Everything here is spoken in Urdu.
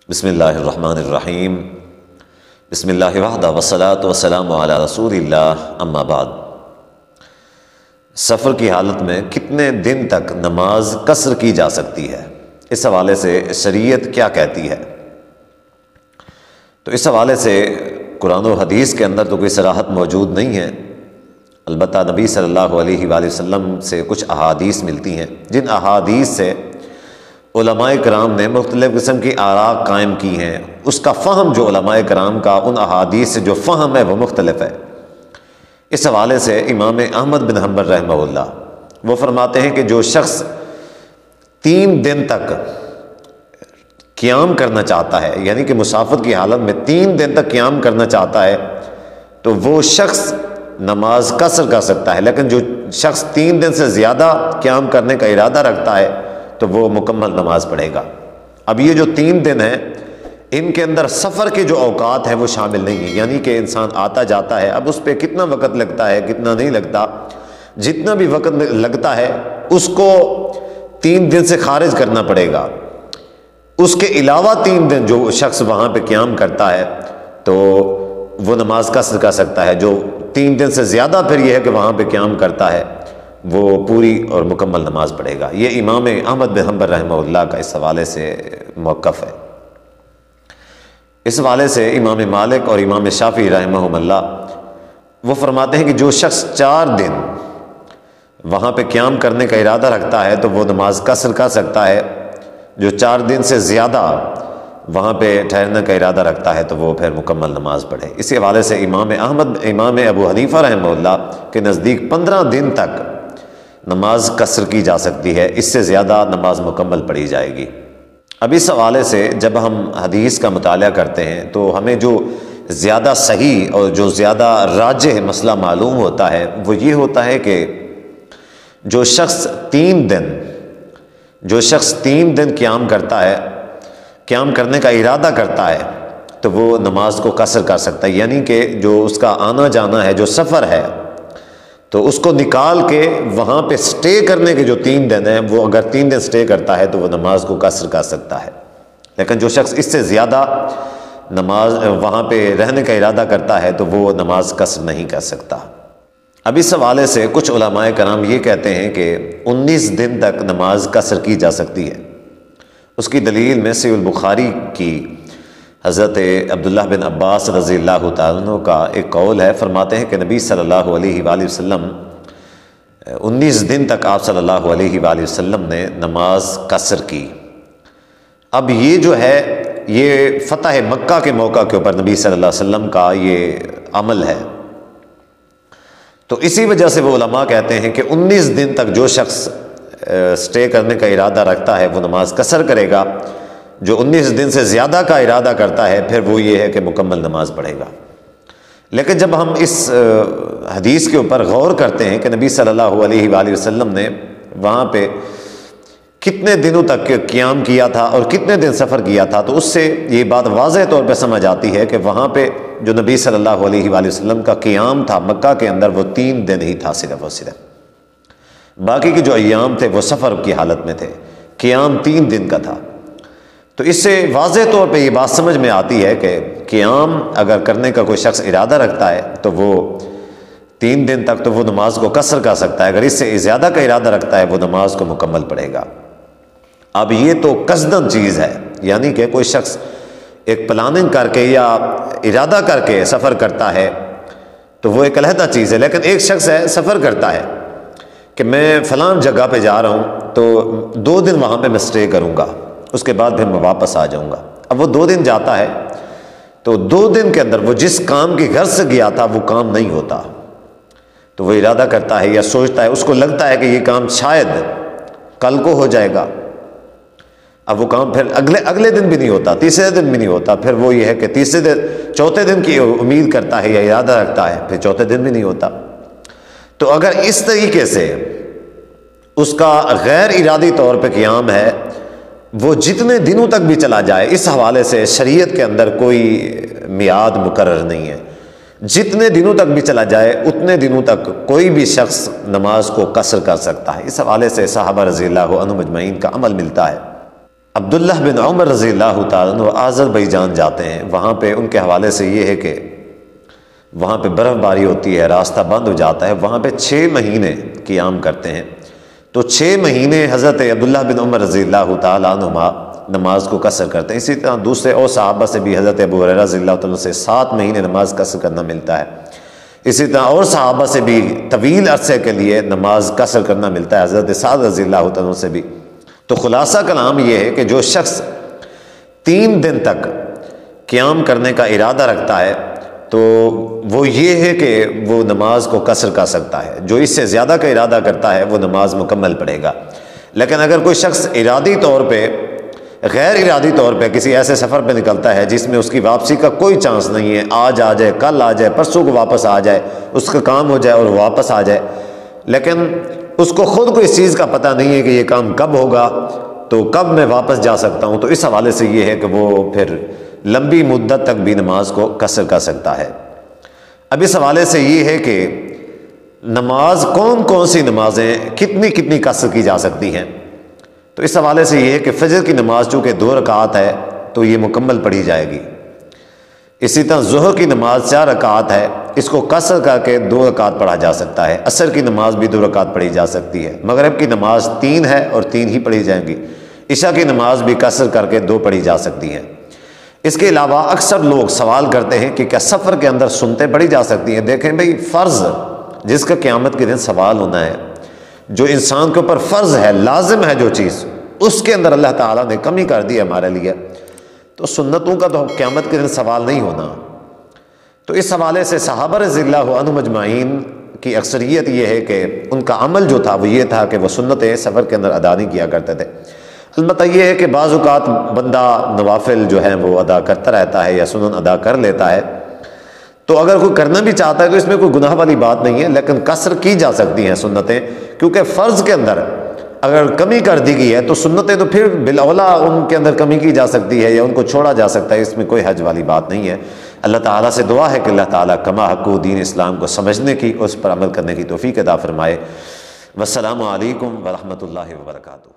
بسم اللہ الرحمن الرحیم۔ بسم اللہ وحدہ والصلاۃ والسلام علی رسول اللہ، اما بعد۔ سفر کی حالت میں کتنے دن تک نماز قصر کی جا سکتی ہے، اس حوالے سے شریعت کیا کہتی ہے؟ تو اس حوالے سے قرآن و حدیث کے اندر تو کوئی صراحت موجود نہیں ہے، البتہ نبی صلی اللہ علیہ وآلہ وسلم سے کچھ احادیث ملتی ہیں، جن احادیث سے علماء کرام نے مختلف قسم کی آراء قائم کی ہیں۔ اس کا فہم جو علماء کرام کا ان احادیث سے جو فہم ہے وہ مختلف ہے۔ اس حوالے سے امام احمد بن حنبل رحمہ اللہ وہ فرماتے ہیں کہ جو شخص 3 دن تک قیام کرنا چاہتا ہے، یعنی کہ مسافر کی حالت میں 3 دن تک قیام کرنا چاہتا ہے، تو وہ شخص نماز قصر کر سکتا ہے، لیکن جو شخص 3 دن سے زیادہ قیام کرنے کا ارادہ رکھتا ہے تو وہ مکمل نماز پڑھے گا۔ اب یہ جو 3 دن ہیں، ان کے اندر سفر کے جو اوقات ہیں وہ شامل نہیں ہیں، یعنی کہ انسان آتا جاتا ہے، اب اس پہ کتنا وقت لگتا ہے کتنا نہیں لگتا، جتنا بھی وقت لگتا ہے اس کو 3 دن سے خارج کرنا پڑے گا۔ اس کے علاوہ 3 دن جو شخص وہاں پہ قیام کرتا ہے تو وہ نماز قصر کر سکتا ہے۔ جو 3 دن سے زیادہ پھر یہ ہے کہ وہاں پہ قیام کرتا ہے وہ پوری اور مکمل نماز پڑھے گا۔ یہ امام احمد بن حنبل رحمہ اللہ کا اس حوالے سے موقف ہے۔ اس حوالے سے امام مالک اور امام شافعی رحمہم اللہ وہ فرماتے ہیں کہ جو شخص 4 دن وہاں پہ قیام کرنے کا ارادہ رکھتا ہے تو وہ نماز قصر کر سکتا ہے، جو 4 دن سے زیادہ وہاں پہ ٹھہرنے کا ارادہ رکھتا ہے تو وہ پھر مکمل نماز پڑھے۔ اسی حوالے سے امام ابو حنیفہ رحمہ اللہ کے نزدیک 15 دن تک نماز قصر کی جا سکتی ہے، اس سے زیادہ نماز مکمل پڑھی جائے گی۔ اب اس حوالے سے جب ہم حدیث کا مطالعہ کرتے ہیں تو ہمیں جو زیادہ صحیح اور جو زیادہ راجح مسئلہ معلوم ہوتا ہے وہ یہ ہوتا ہے کہ جو شخص 3 دن قیام کرتا ہے، قیام کرنے کا ارادہ کرتا ہے تو وہ نماز کو قصر کر سکتا ہے، یعنی کہ جو اس کا آنا جانا ہے، جو سفر ہے، تو اس کو نکال کے وہاں پہ سٹے کرنے کے جو 3 دن ہیں وہ اگر 3 دن سٹے کرتا ہے تو وہ نماز کو قصر کر سکتا ہے، لیکن جو شخص اس سے زیادہ نماز وہاں پہ رہنے کا ارادہ کرتا ہے تو وہ نماز قصر نہیں کر سکتا۔ اب اس حوالے سے کچھ علماء کرام یہ کہتے ہیں کہ 19 دن تک نماز قصر کی جا سکتی ہے۔ اس کی دلیل میں صحیح البخاری کی حضرت عبداللہ بن عباس رضی اللہ تعالیٰ عنہ کا ایک قول ہے، فرماتے ہیں کہ نبی صلی اللہ علیہ وآلہ وسلم 19 دن تک آپ صلی اللہ علیہ وآلہ وسلم نے نماز قصر کی۔ اب یہ جو ہے یہ فتح مکہ کے موقع کے اوپر نبی صلی اللہ علیہ وسلم کا یہ عمل ہے، تو اسی وجہ سے وہ علماء کہتے ہیں کہ 19 دن تک جو شخص سٹے کرنے کا ارادہ رکھتا ہے وہ نماز قصر کرے گا، جو 19 دن سے زیادہ کا ارادہ کرتا ہے پھر وہ یہ ہے کہ مکمل نماز پڑھے گا۔ لیکن جب ہم اس حدیث کے اوپر غور کرتے ہیں کہ نبی صلی اللہ علیہ وآلہ وسلم نے وہاں پہ کتنے دنوں تک قیام کیا تھا اور کتنے دن سفر کیا تھا، تو اس سے یہ بات واضح طور پہ سمجھ آتی ہے کہ وہاں پہ جو نبی صلی اللہ علیہ وآلہ وسلم کا قیام تھا مکہ کے اندر وہ 3 دن ہی تھا صرف اور صرف، باقی کے جو ایام تھے وہ سفر کی حالت میں تھے، قیام 3 دن کا تھا۔ تو اس سے واضح طور پہ یہ بات سمجھ میں آتی ہے کہ قیام اگر کرنے کا کوئی شخص ارادہ رکھتا ہے تو وہ 3 دن تک تو وہ نماز کو قصر کر سکتا ہے، اگر اس سے زیادہ کا ارادہ رکھتا ہے وہ نماز کو مکمل پڑھے گا۔ اب یہ تو قصدن چیز ہے، یعنی کہ کوئی شخص ایک پلاننگ کر کے یا ارادہ کر کے سفر کرتا ہے تو وہ ایک علیحدہ چیز ہے، لیکن ایک شخص ہے سفر کرتا ہے کہ میں فلاں جگہ پہ جا رہا ہوں تو 2 دن وہاں پہ میں سٹے کروں گا، اس کے بعد پھر میں واپس آ جاؤں گا۔ اب وہ 2 دن جاتا ہے تو 2 دن کے اندر وہ جس کام کی غرض سے گیا تھا وہ کام نہیں ہوتا، تو وہ ارادہ کرتا ہے یا سوچتا ہے، اس کو لگتا ہے کہ یہ کام شاید کل کو ہو جائے گا، اب وہ کام پھر اگلے دن بھی نہیں ہوتا، تیسرے دن بھی نہیں ہوتا، پھر وہ یہ ہے کہ چوتھے دن کی امید کرتا ہے یا ارادہ رکھتا ہے، پھر چوتھے دن بھی نہیں ہوتا۔ تو اگر اس طریقے سے اس کا غیر ارادی طور پہ قیام ہے وہ جتنے دنوں تک بھی چلا جائے، اس حوالے سے شریعت کے اندر کوئی میعاد مقرر نہیں ہے، جتنے دنوں تک بھی چلا جائے اتنے دنوں تک کوئی بھی شخص نماز کو قصر کر سکتا ہے۔ اس حوالے سے صحابہ رضی اللہ عنہم اجمعین کا عمل ملتا ہے۔ عبداللہ بن عمر رضی اللہ تعالیٰ عنہ آذربائیجان جاتے ہیں. وہاں پہ ان کے حوالے سے یہ ہے کہ وہاں پہ برف باری ہوتی ہے، راستہ بند ہو جاتا ہے. وہاں پہ 6 مہینے قیام کرتے ہیں. تو 6 مہینے حضرت عبداللہ بن عمر رضی اللہ تعالیٰ عنہما نماز کو قصر کرتے ہیں. اسی طرح دوسرے اور صحابہ سے بھی حضرت ابو ہریرہ رضی اللہ تعالیٰ سے 7 مہینے نماز قصر کرنا ملتا ہے. اسی طرح اور صحابہ سے بھی طویل عرصے کے لیے نماز قصر کرنا ملتا ہے، حضرت سعد رضی اللہ تعالیٰ سے بھی. تو خلاصہ کلام یہ ہے کہ جو شخص 3 دن تک قیام کرنے کا ارادہ رکھتا ہے تو وہ یہ ہے کہ وہ نماز کو قصر کر سکتا ہے. جو اس سے زیادہ کا ارادہ کرتا ہے وہ نماز مکمل پڑھے گا. لیکن اگر کوئی شخص ارادی طور پہ، غیر ارادی طور پہ کسی ایسے سفر پہ نکلتا ہے جس میں اس کی واپسی کا کوئی چانس نہیں ہے، آج آ جائے، کل آ جائے، پرسوں کو واپس آ جائے، اس کا کام ہو جائے اور واپس آ جائے، لیکن اس کو خود کو اس چیز کا پتہ نہیں ہے کہ یہ کام کب ہوگا، تو کب میں واپس جا سکتا ہوں، تو اس حوالے سے یہ ہے کہ وہ پھر لمبی مدت تک بھی نماز کو قصر کر سکتا ہے. اب اس حوالے سے یہ ہے کہ نماز کون کون سی نمازیں کتنی کتنی قصر کی جا سکتی ہیں. تو اس حوالے سے یہ ہے کہ فجر کی نماز چونکہ 2 رکعت ہے تو یہ مکمل پڑھی جائے گی. اسی طرح ظہر کی نماز 4 رکعت ہے، اس کو قصر کر کے 2 رکعت پڑھا جا سکتا ہے. عصر کی نماز بھی 2 رکعت پڑھی جا سکتی ہے. مغرب کی نماز 3 ہے اور 3 ہی پڑھی جائیں گی. عشاء کی نماز بھی قصر کر کے 2 پڑھی جا سکتی ہیں. اس کے علاوہ اکثر لوگ سوال کرتے ہیں کہ کیا سفر کے اندر سنتیں پڑھی جا سکتی ہیں. دیکھیں بھئی، فرض جس کا قیامت کے دن سوال ہونا ہے، جو انسان کے اوپر فرض ہے، لازم ہے جو چیز، اس کے اندر اللہ تعالیٰ نے کمی کر دی ہمارے لیے، تو سنتوں کا تو قیامت کے دن سوال نہیں ہونا. تو اس حوالے سے صحابہ رضی اللہ عنہم اجمعین کی اکثریت یہ ہے کہ ان کا عمل جو تھا وہ یہ تھا کہ وہ سنتیں سفر کے اندر ادا نہیں کیا کرتے تھے. البتہ یہ ہے کہ بعض اوقات بندہ نوافل جو ہیں وہ ادا کرتا رہتا ہے یا سنن ادا کر لیتا ہے، تو اگر کوئی کرنا بھی چاہتا ہے تو اس میں کوئی گناہ والی بات نہیں ہے، لیکن قصر کی جا سکتی ہیں سنتیں، کیونکہ فرض کے اندر اگر کمی کر دی گئی ہے تو سنتیں تو پھر بالاولیٰ ان کے اندر کمی کی جا سکتی ہے یا ان کو چھوڑا جا سکتا ہے. اس میں کوئی حرج والی بات نہیں ہے. اللہ تعالیٰ سے دعا ہے کہ اللہ تعالیٰ کما حق دین اسلام کو سمجھنے کی، اس پر عمل کرنے کی توفیق عطا فرمائے. والسلام علیکم ورحمۃ اللہ وبرکاتہ.